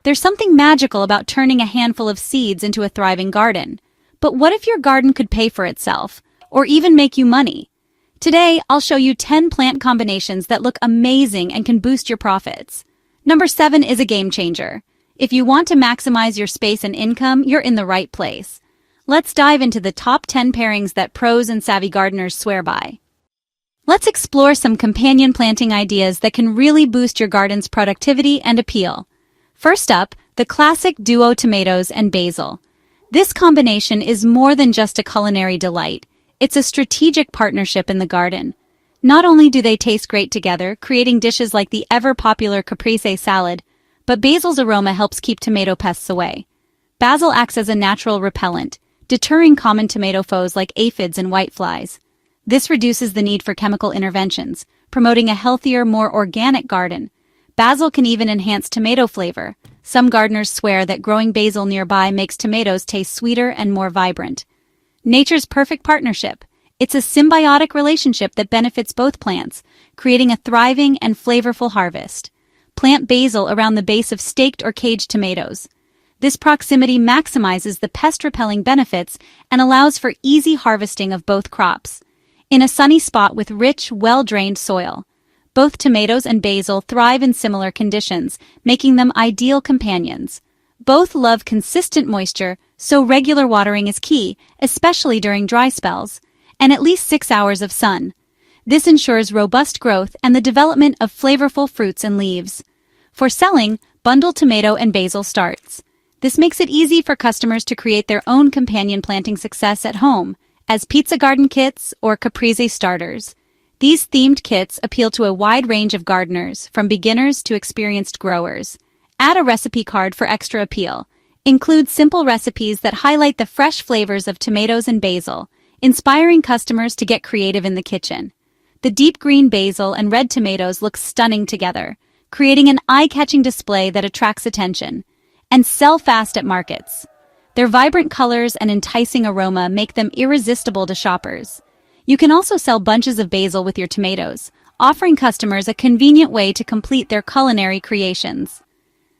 There's something magical about turning a handful of seeds into a thriving garden. But what if your garden could pay for itself, or even make you money? Today, I'll show you 10 plant combinations that look amazing and can boost your profits. Number 7 is a game changer. If you want to maximize your space and income, you're in the right place. Let's dive into the top 10 pairings that pros and savvy gardeners swear by. Let's explore some companion planting ideas that can really boost your garden's productivity and appeal. First up, the classic duo tomatoes and basil. This combination is more than just a culinary delight. It's a strategic partnership in the garden. Not only do they taste great together, creating dishes like the ever-popular caprese salad, but basil's aroma helps keep tomato pests away. Basil acts as a natural repellent, deterring common tomato foes like aphids and whiteflies. This reduces the need for chemical interventions, promoting a healthier, more organic garden. Basil can even enhance tomato flavor. Some gardeners swear that growing basil nearby makes tomatoes taste sweeter and more vibrant. Nature's perfect partnership. It's a symbiotic relationship that benefits both plants, creating a thriving and flavorful harvest. Plant basil around the base of staked or caged tomatoes. This proximity maximizes the pest-repelling benefits and allows for easy harvesting of both crops. In a sunny spot with rich, well-drained soil. Both tomatoes and basil thrive in similar conditions, making them ideal companions. Both love consistent moisture, so regular watering is key, especially during dry spells, and at least 6 hours of sun. This ensures robust growth and the development of flavorful fruits and leaves. For selling, bundled tomato and basil starts. This makes it easy for customers to create their own companion planting success at home, as pizza garden kits or caprese starters. These themed kits appeal to a wide range of gardeners, from beginners to experienced growers. Add a recipe card for extra appeal. Include simple recipes that highlight the fresh flavors of tomatoes and basil, inspiring customers to get creative in the kitchen. The deep green basil and red tomatoes look stunning together, creating an eye-catching display that attracts attention. And sell fast at markets. Their vibrant colors and enticing aroma make them irresistible to shoppers. You can also sell bunches of basil with your tomatoes, offering customers a convenient way to complete their culinary creations.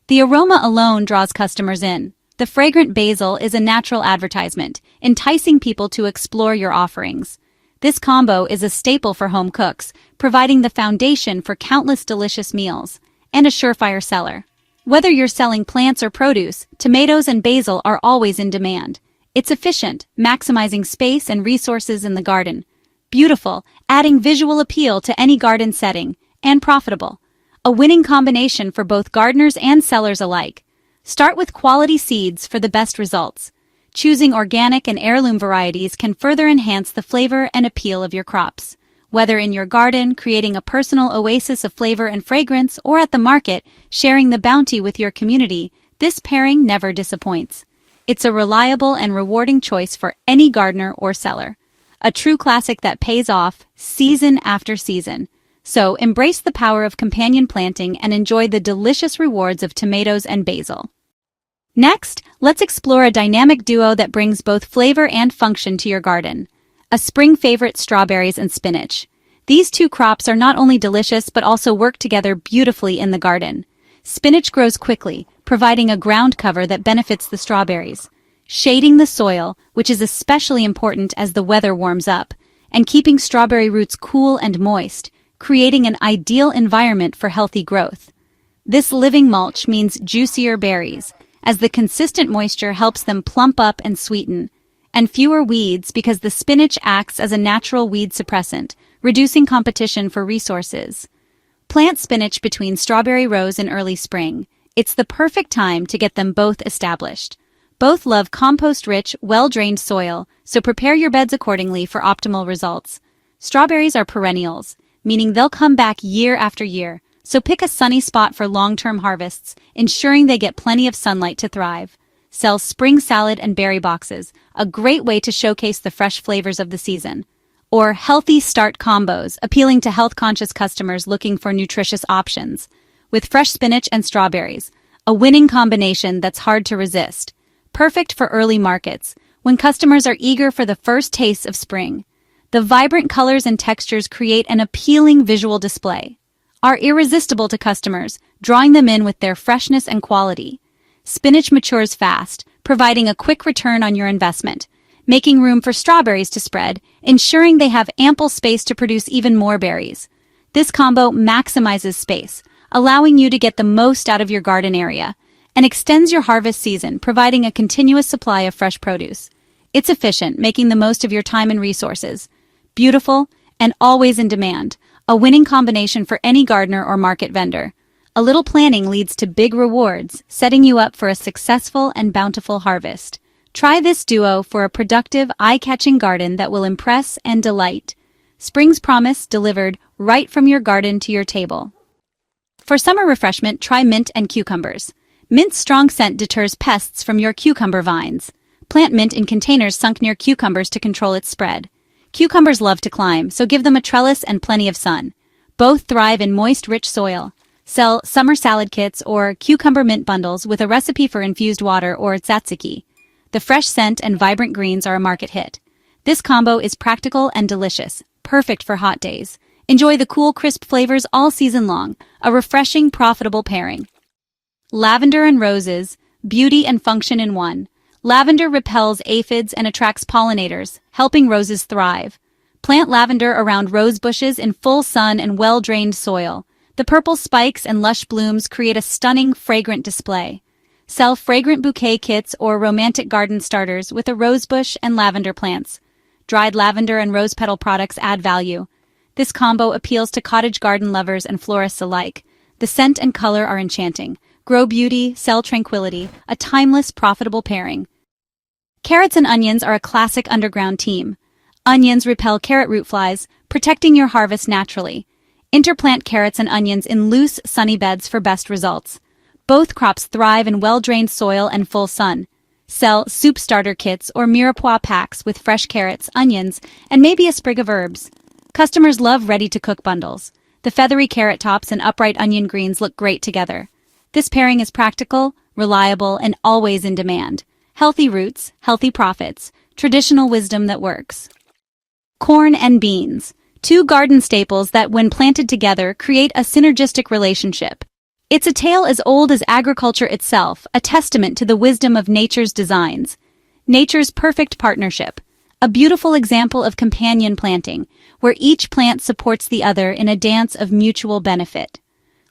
The aroma alone draws customers in. The fragrant basil is a natural advertisement, enticing people to explore your offerings. This combo is a staple for home cooks, providing the foundation for countless delicious meals, and a surefire seller. Whether you're selling plants or produce, tomatoes and basil are always in demand. It's efficient, maximizing space and resources in the garden. Beautiful, adding visual appeal to any garden setting, and profitable. A winning combination for both gardeners and sellers alike. Start with quality seeds for the best results. Choosing organic and heirloom varieties can further enhance the flavor and appeal of your crops. Whether in your garden, creating a personal oasis of flavor and fragrance, or at the market, sharing the bounty with your community, this pairing never disappoints. It's a reliable and rewarding choice for any gardener or seller. A true classic that pays off season after season. So embrace the power of companion planting and enjoy the delicious rewards of tomatoes and basil. Next, let's explore a dynamic duo that brings both flavor and function to your garden. A spring favorite, strawberries and spinach. These two crops are not only delicious but also work together beautifully in the garden. Spinach grows quickly, providing a ground cover that benefits the strawberries. Shading the soil, which is especially important as the weather warms up, and keeping strawberry roots cool and moist, creating an ideal environment for healthy growth. This living mulch means juicier berries, as the consistent moisture helps them plump up and sweeten, and fewer weeds because the spinach acts as a natural weed suppressant, reducing competition for resources. Plant spinach between strawberry rows in early spring. It's the perfect time to get them both established. Both love compost-rich, well-drained soil, so prepare your beds accordingly for optimal results. Strawberries are perennials, meaning they'll come back year after year, so pick a sunny spot for long-term harvests, ensuring they get plenty of sunlight to thrive. Sell spring salad and berry boxes, a great way to showcase the fresh flavors of the season. Or healthy start combos, appealing to health-conscious customers looking for nutritious options. With fresh spinach and strawberries, a winning combination that's hard to resist. Perfect for early markets, when customers are eager for the first tastes of spring. The vibrant colors and textures create an appealing visual display, are irresistible to customers, drawing them in with their freshness and quality. spinach matures fast, providing a quick return on your investment, making room for strawberries to spread, ensuring they have ample space to produce even more berries. This combo maximizes space, allowing you to get the most out of your garden area, and extends your harvest season, providing a continuous supply of fresh produce. It's efficient, making the most of your time and resources. Beautiful, and always in demand, a winning combination for any gardener or market vendor. A little planning leads to big rewards, setting you up for a successful and bountiful harvest. Try this duo for a productive, eye-catching garden that will impress and delight. Spring's promise delivered right from your garden to your table. For summer refreshment, try mint and cucumbers. Mint's strong scent deters pests from your cucumber vines. Plant mint in containers sunk near cucumbers to control its spread. Cucumbers love to climb, so give them a trellis and plenty of sun. Both thrive in moist, rich soil. Sell summer salad kits or cucumber mint bundles with a recipe for infused water or tzatziki. The fresh scent and vibrant greens are a market hit. This combo is practical and delicious, perfect for hot days. Enjoy the cool, crisp flavors all season long, a refreshing, profitable pairing. Lavender and roses, beauty and function in one. Lavender repels aphids and attracts pollinators, helping roses thrive. Plant lavender around rose bushes in full sun and well-drained soil. The purple spikes and lush blooms create a stunning, fragrant display. Sell fragrant bouquet kits or romantic garden starters with a rosebush and lavender plants. Dried lavender and rose petal products add value. This combo appeals to cottage garden lovers and florists alike. The scent and color are enchanting. Grow beauty, sell tranquility, a timeless, profitable pairing. Carrots and onions are a classic underground team. Onions repel carrot root flies, protecting your harvest naturally. Interplant carrots and onions in loose, sunny beds for best results. Both crops thrive in well-drained soil and full sun. Sell soup starter kits or mirepoix packs with fresh carrots, onions, and maybe a sprig of herbs. Customers love ready-to-cook bundles. The feathery carrot tops and upright onion greens look great together. This pairing is practical, reliable, and always in demand. Healthy roots, healthy profits, traditional wisdom that works. Corn and beans, two garden staples that, when planted together, create a synergistic relationship. It's a tale as old as agriculture itself, a testament to the wisdom of nature's designs. Nature's perfect partnership, a beautiful example of companion planting, where each plant supports the other in a dance of mutual benefit.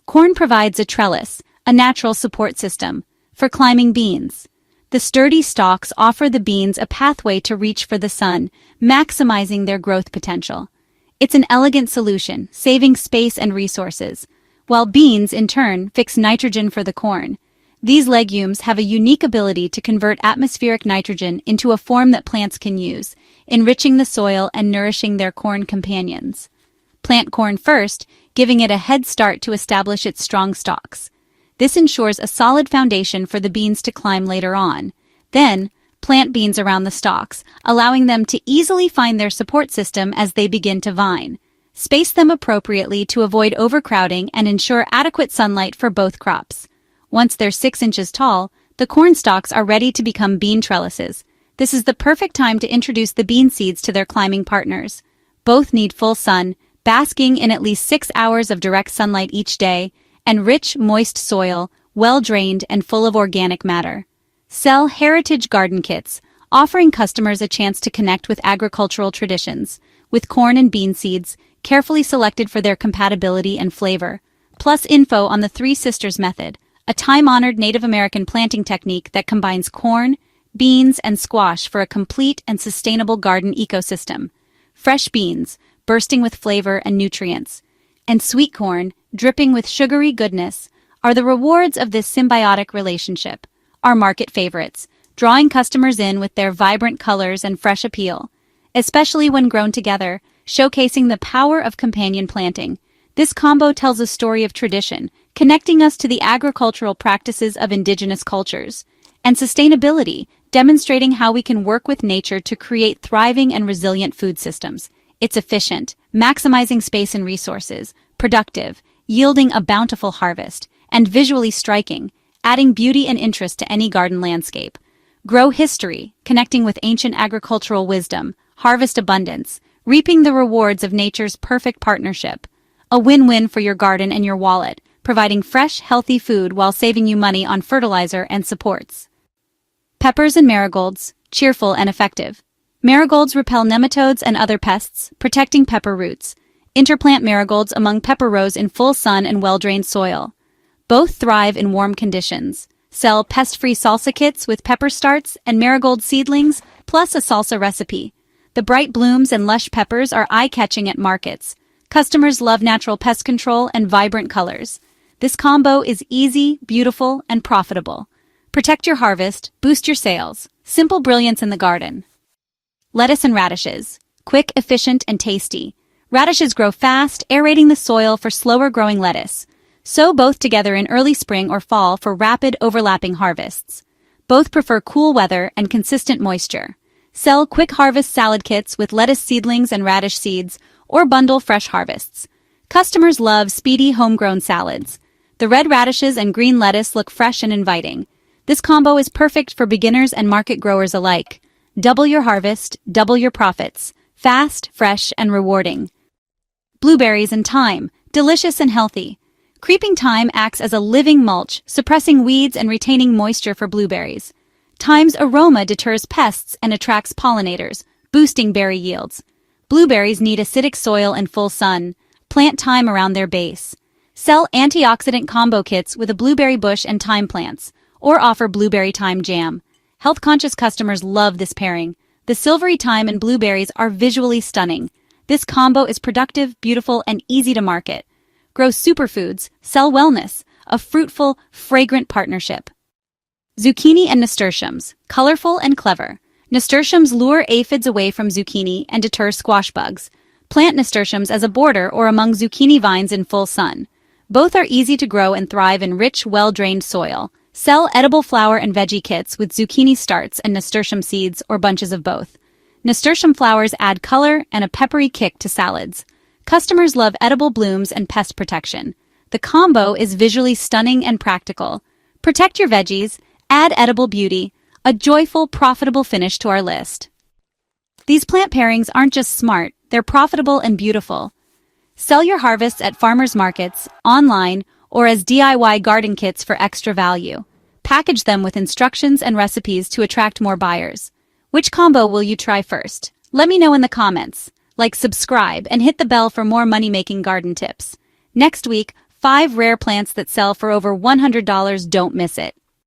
Corn provides a trellis, a natural support system, for climbing beans. The sturdy stalks offer the beans a pathway to reach for the sun, maximizing their growth potential. It's an elegant solution, saving space and resources, while beans, in turn, fix nitrogen for the corn. These legumes have a unique ability to convert atmospheric nitrogen into a form that plants can use, enriching the soil and nourishing their corn companions. Plant corn first, giving it a head start to establish its strong stalks. This ensures a solid foundation for the beans to climb later on. Then, plant beans around the stalks, allowing them to easily find their support system as they begin to vine. Space them appropriately to avoid overcrowding and ensure adequate sunlight for both crops. Once they're 6 inches tall, the corn stalks are ready to become bean trellises. This is the perfect time to introduce the bean seeds to their climbing partners. Both need full sun, basking in at least 6 hours of direct sunlight each day, and rich, moist soil, well-drained and full of organic matter. Sell heritage garden kits, offering customers a chance to connect with agricultural traditions, with corn and bean seeds, carefully selected for their compatibility and flavor. Plus info on the Three Sisters method, a time-honored Native American planting technique that combines corn, beans, and squash for a complete and sustainable garden ecosystem. Fresh beans, bursting with flavor and nutrients, and sweet corn, dripping with sugary goodness, are the rewards of this symbiotic relationship. Our market favorites, drawing customers in with their vibrant colors and fresh appeal, especially when grown together, showcasing the power of companion planting. This combo tells a story of tradition, connecting us to the agricultural practices of indigenous cultures, and sustainability, demonstrating how we can work with nature to create thriving and resilient food systems. It's efficient, maximizing space and resources, productive, yielding a bountiful harvest, and visually striking, adding beauty and interest to any garden landscape. Grow history, connecting with ancient agricultural wisdom, harvest abundance, reaping the rewards of nature's perfect partnership. A win-win for your garden and your wallet, providing fresh, healthy food while saving you money on fertilizer and supports. Peppers and marigolds, cheerful and effective. Marigolds repel nematodes and other pests, protecting pepper roots. Interplant marigolds among pepper rows in full sun and well-drained soil. Both thrive in warm conditions. Sell pest-free salsa kits with pepper starts and marigold seedlings, plus a salsa recipe. The bright blooms and lush peppers are eye-catching at markets. Customers love natural pest control and vibrant colors. This combo is easy, beautiful, and profitable. Protect your harvest, boost your sales. Simple brilliance in the garden. Lettuce and radishes. Quick, efficient, and tasty. Radishes grow fast, aerating the soil for slower-growing lettuce. Sow both together in early spring or fall for rapid, overlapping harvests. Both prefer cool weather and consistent moisture. Sell quick harvest salad kits with lettuce seedlings and radish seeds, or bundle fresh harvests. Customers love speedy homegrown salads. The red radishes and green lettuce look fresh and inviting. This combo is perfect for beginners and market growers alike. Double your harvest, double your profits. Fast, fresh, and rewarding. Blueberries and thyme, delicious and healthy. Creeping thyme acts as a living mulch, suppressing weeds and retaining moisture for blueberries. Thyme's aroma deters pests and attracts pollinators, boosting berry yields. Blueberries need acidic soil and full sun. Plant thyme around their base. Sell antioxidant combo kits with a blueberry bush and thyme plants, or offer blueberry thyme jam. Health-conscious customers love this pairing. The silvery thyme and blueberries are visually stunning. This combo is productive, beautiful, and easy to market. Grow superfoods, sell wellness, a fruitful, fragrant partnership. Zucchini and nasturtiums, colorful and clever. Nasturtiums lure aphids away from zucchini and deter squash bugs. Plant nasturtiums as a border or among zucchini vines in full sun. Both are easy to grow and thrive in rich, well-drained soil. Sell edible flower and veggie kits with zucchini starts and nasturtium seeds or bunches of both. Nasturtium flowers add color and a peppery kick to salads. Customers love edible blooms and pest protection. The combo is visually stunning and practical. Protect your veggies, add edible beauty, a joyful, profitable finish to our list. These plant pairings aren't just smart, they're profitable and beautiful. Sell your harvests at farmers markets, online, or as DIY garden kits for extra value. Package them with instructions and recipes to attract more buyers. Which combo will you try first? Let me know in the comments. Like, subscribe, and hit the bell for more money-making garden tips. Next week, 5 rare plants that sell for over $100. Don't miss it.